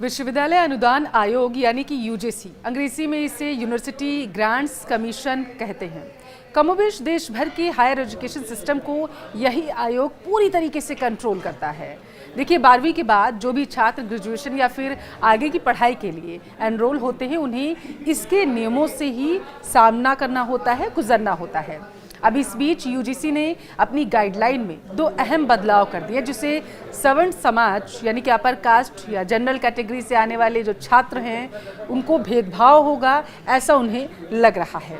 विश्वविद्यालय अनुदान आयोग यानी कि यूजीसी, अंग्रेजी में इसे यूनिवर्सिटी ग्रांट्स कमीशन कहते हैं। कमोबेश देश भर के हायर एजुकेशन सिस्टम को यही आयोग पूरी तरीके से कंट्रोल करता है। देखिए, 12वीं के बाद जो भी छात्र ग्रेजुएशन या फिर आगे की पढ़ाई के लिए एनरोल होते हैं, उन्हें इसके नियमों से ही सामना करना होता है, गुजरना होता है। अब इस बीच यूजीसी ने अपनी गाइडलाइन में 2 अहम बदलाव कर दिए, जिसे सवर्ण समाज यानी कि अपर कास्ट या जनरल कैटेगरी से आने वाले जो छात्र हैं उनको भेदभाव होगा, ऐसा उन्हें लग रहा है।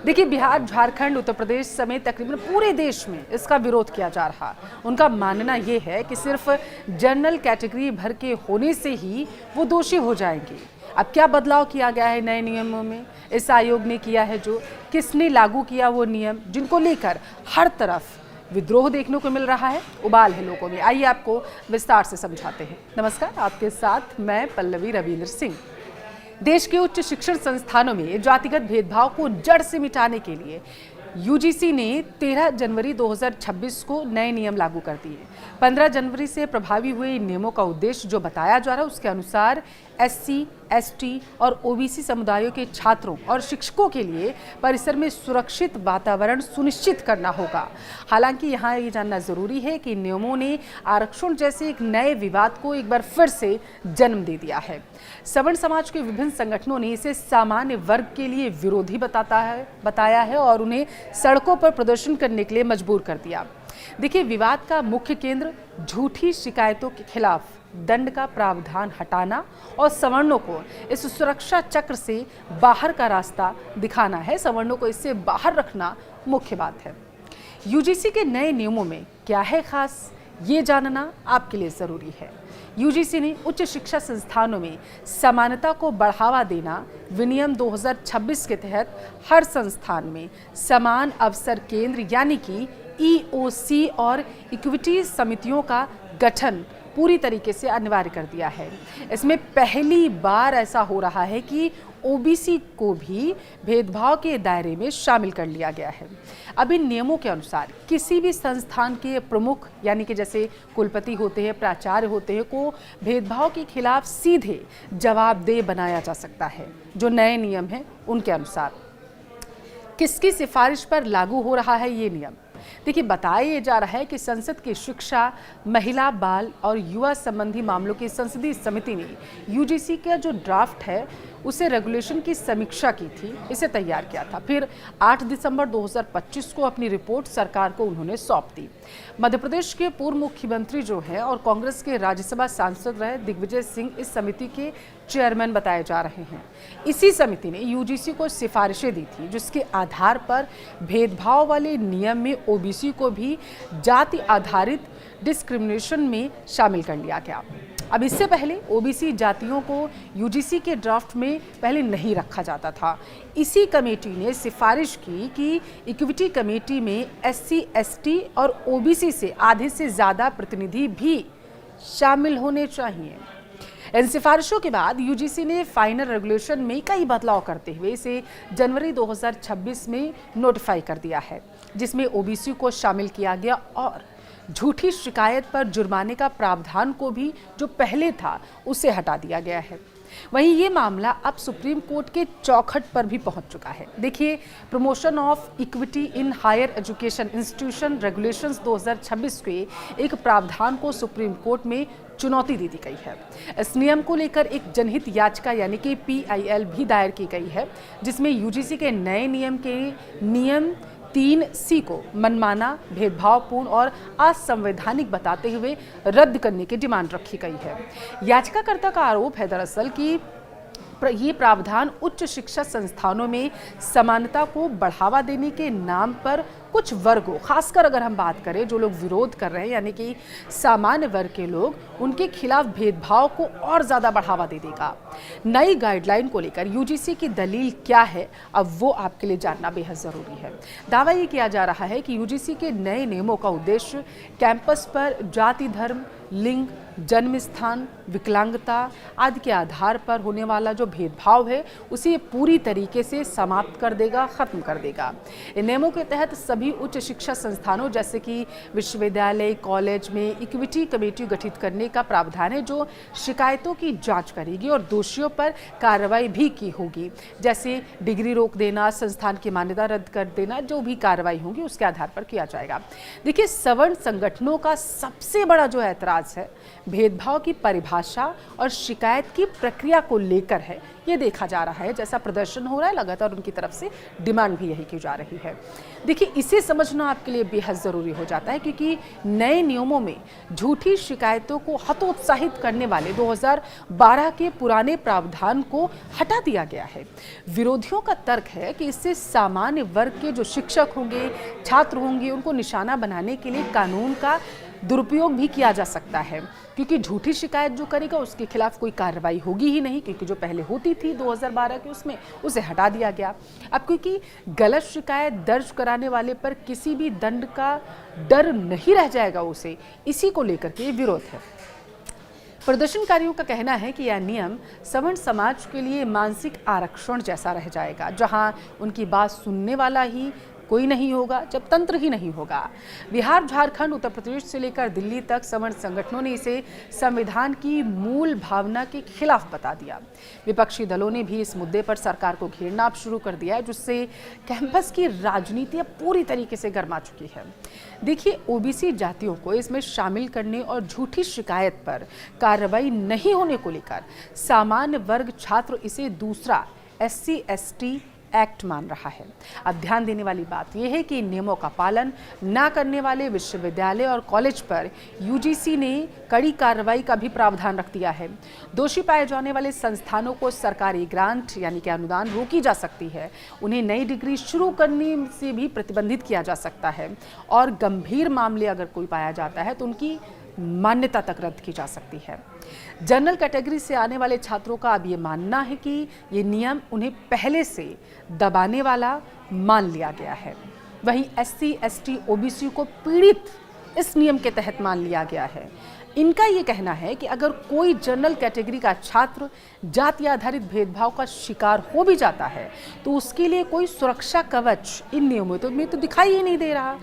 देखिए, बिहार, झारखंड, उत्तर प्रदेश समेत तकरीबन पूरे देश में इसका विरोध किया जा रहा। उनका मानना ये है कि सिर्फ जनरल कैटेगरी भर के होने से ही वो दोषी हो जाएंगे। अब क्या बदलाव किया गया है नए नियमों में? इस आयोग ने किया है जो किसने लागू किया वो नियम जिनको लेकर हर तरफ विद्रोह देखने को मिल रहा है, उबाल है लोगों में। आइए आपको विस्तार से समझाते हैं। नमस्कार, आपके साथ मैं पल्लवी रविंद्र सिंह। देश के उच्च शिक्षण संस्थानों में जातिगत भेदभाव को जड़ से मिटाने के लिए यूजीसी ने 13 जनवरी 2026 को नए नियम लागू कर दिए। 15 जनवरी से प्रभावी हुए इन नियमों का उद्देश्य जो बताया जा रहा है उसके अनुसार एससी, एसटी और ओबीसी समुदायों के छात्रों और शिक्षकों के लिए परिसर में सुरक्षित वातावरण सुनिश्चित करना होगा। हालांकि यहाँ ये जानना जरूरी है कि नियमों ने आरक्षण जैसे एक नए विवाद को एक बार फिर से जन्म दे दिया है। सवर्ण समाज के विभिन्न संगठनों ने इसे सामान्य वर्ग के लिए विरोधी बताया है और उन्हें सड़कों पर प्रदर्शन करने के लिए मजबूर कर दिया। देखिए, विवाद का मुख्य केंद्र झूठी शिकायतों के खिलाफ दंड का प्रावधान हटाना और सवर्णों को इस सुरक्षा चक्र से बाहर का रास्ता दिखाना है। सवर्णों को इससे बाहर रखना मुख्य बात है। यूजीसी के नए नियमों में क्या है खास, ये जानना आपके लिए जरूरी है। यूजीसी ने उच्च शिक्षा संस्थानों में समानता को बढ़ावा देना विनियम 2026 के तहत हर संस्थान में समान अवसर केंद्र यानी कि ईओसी और इक्विटी समितियों का गठन पूरी तरीके से अनिवार्य कर दिया है। इसमें पहली बार ऐसा हो रहा है कि ओबीसी को भी भेदभाव के दायरे में शामिल कर लिया गया है। अब इन नियमों के अनुसार किसी भी संस्थान के प्रमुख यानी कि जैसे कुलपति होते हैं, प्राचार्य होते हैं, को भेदभाव के खिलाफ सीधे जवाबदेह बनाया जा सकता है। जो नए नियम हैं उनके अनुसार किसकी सिफारिश पर लागू हो रहा है ये नियम? देखिए, बताया जा रहा है कि संसद की शिक्षा, महिला, बाल और युवा संबंधी मामलों की संसदीय समिति ने यूजीसी का जो ड्राफ्ट है उसे रेगुलेशन की समीक्षा की थी, इसे तैयार किया था। फिर 8 दिसंबर 2025 को अपनी रिपोर्ट सरकार को उन्होंने सौंप दी। मध्य प्रदेश के पूर्व मुख्यमंत्री जो हैं और कांग्रेस के राज्यसभा सांसद रहे दिग्विजय सिंह इस समिति के चेयरमैन बताए जा रहे हैं। इसी समिति ने यूजीसी को सिफारिशें दी थी जिसके आधार पर भेदभाव वाले नियम में ओबीसी को भी जाति आधारित डिस्क्रिमिनेशन में शामिल कर लिया गया। अब इससे पहले ओबीसी जातियों को यूजीसी के ड्राफ्ट में पहले नहीं रखा जाता था। इसी कमेटी ने सिफारिश की कि इक्विटी कमेटी में एससी, एसटी और ओबीसी से आधे से ज़्यादा प्रतिनिधि भी शामिल होने चाहिए। इन सिफारिशों के बाद यूजीसी ने फाइनल रेगुलेशन में कई बदलाव करते हुए इसे जनवरी 2026 में नोटिफाई कर दिया है, जिसमें ओबीसी को शामिल किया गया और झूठी शिकायत पर जुर्माने का प्रावधान को भी जो पहले था उसे हटा दिया गया है। वहीं ये मामला अब सुप्रीम कोर्ट के चौखट पर भी पहुंच चुका है। देखिए, promotion of equity in higher education institution regulations 2026 के एक प्रावधान को सुप्रीम कोर्ट में चुनौती दे दी गई है। इस नियम को लेकर एक जनहित याचिका यानी कि PIL भी दायर की गई है, जिसमें यूजीसी के नए नियम 3C को मनमाना, भेदभावपूर्ण और असंवैधानिक बताते हुए रद्द करने की डिमांड रखी गई है। याचिकाकर्ता का आरोप है दरअसल कि ये प्रावधान उच्च शिक्षा संस्थानों में समानता को बढ़ावा देने के नाम पर कुछ वर्गों, खासकर अगर हम बात करें जो लोग विरोध कर रहे हैं यानी कि सामान्य वर्ग के लोग, उनके खिलाफ भेदभाव को और ज़्यादा बढ़ावा दे देगा। नई गाइडलाइन को लेकर यूजीसी की दलील क्या है, अब वो आपके लिए जानना बेहद ज़रूरी है। दावा ये किया जा रहा है कि यूजीसी के नए नियमों का उद्देश्य कैंपस पर जाति, धर्म, लिंग, जन्म स्थान, विकलांगता आदि के आधार पर होने वाला जो भेदभाव है उसे पूरी तरीके से समाप्त कर देगा, खत्म कर देगा। इन नियमों के तहत सभी उच्च शिक्षा संस्थानों जैसे कि विश्वविद्यालय, कॉलेज में इक्विटी कमेटी गठित करने का प्रावधान है जो शिकायतों की जांच करेगी और दोषियों पर कार्रवाई भी की होगी, जैसे डिग्री रोक देना, संस्थान की मान्यता रद्द कर देना, जो भी कार्रवाई होगी उसके आधार पर किया जाएगा। देखिए, सवर्ण संगठनों का सबसे बड़ा जो ऐतराज है भेदभाव की परिभाषा और शिकायत की प्रक्रिया को लेकर है। ये देखा जा रहा है, जैसा प्रदर्शन हो रहा है लगातार उनकी तरफ से डिमांड भी यही की जा रही है। देखिए, इसे समझना आपके लिए बेहद ज़रूरी हो जाता है क्योंकि नए नियमों में झूठी शिकायतों को हतोत्साहित करने वाले 2012 के पुराने प्रावधान को हटा दिया गया है। विरोधियों का तर्क है कि इससे सामान्य वर्ग के जो शिक्षक होंगे, छात्र होंगे, उनको निशाना बनाने के लिए कानून का दुरुपयोग भी किया जा सकता है क्योंकि झूठी शिकायत जो करेगा उसके खिलाफ कोई कार्रवाई होगी ही नहीं, क्योंकि जो पहले होती थी 2012 के उसमें उसे हटा दिया गया। अब क्योंकि गलत शिकायत दर्ज कराने वाले पर किसी भी दंड का डर नहीं रह जाएगा उसे, इसी को लेकर के विरोध है। प्रदर्शनकारियों का कहना है कि यह नियम सवर्ण समाज के लिए मानसिक आरक्षण जैसा रह जाएगा, जहां उनकी बात सुनने वाला ही कोई नहीं होगा जब तंत्र ही नहीं होगा। बिहार, झारखंड, उत्तर प्रदेश से लेकर दिल्ली तक सवर्ण संगठनों ने इसे संविधान की मूल भावना के खिलाफ बता दिया। विपक्षी दलों ने भी इस मुद्दे पर सरकार को घेरना अब शुरू कर दिया है, जिससे कैंपस की राजनीति अब पूरी तरीके से गर्मा चुकी है। देखिए, ओबीसी जातियों को इसमें शामिल करने और झूठी शिकायत पर कार्रवाई नहीं होने को लेकर सामान्य वर्ग छात्र इसे दूसरा SC/ST एक्ट मान रहा है। अब ध्यान देने वाली बात यह है कि इन नियमों का पालन न करने वाले विश्वविद्यालय और कॉलेज पर UGC ने कड़ी कार्रवाई का भी प्रावधान रख दिया है। दोषी पाए जाने वाले संस्थानों को सरकारी ग्रांट यानी कि अनुदान रोकी जा सकती है, उन्हें नई डिग्री शुरू करने से भी प्रतिबंधित किया जा सकता है और गंभीर मामले अगर कोई पाया जाता है तो उनकी मान्यता तक रद्द की जा सकती है। जनरल कैटेगरी से आने वाले छात्रों का अब ये मानना है कि ये नियम उन्हें पहले से दबाने वाला मान लिया गया है। वहीं SC/ST OBC को पीड़ित इस नियम के तहत मान लिया गया है। इनका ये कहना है कि अगर कोई जनरल कैटेगरी का छात्र जाति आधारित भेदभाव का शिकार हो भी जाता है तो उसके लिए कोई सुरक्षा कवच इन नियमों में तो दिखाई ही नहीं दे रहा।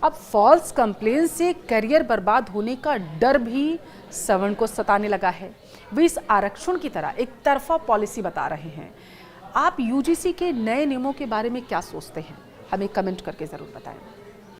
अब फॉल्स कंप्लेन से करियर बर्बाद होने का डर भी सवर्ण को सताने लगा है। वे इस आरक्षण की तरह एक तरफा पॉलिसी बता रहे हैं। आप UGC के नए नियमों के बारे में क्या सोचते हैं? हमें कमेंट करके ज़रूर बताएं।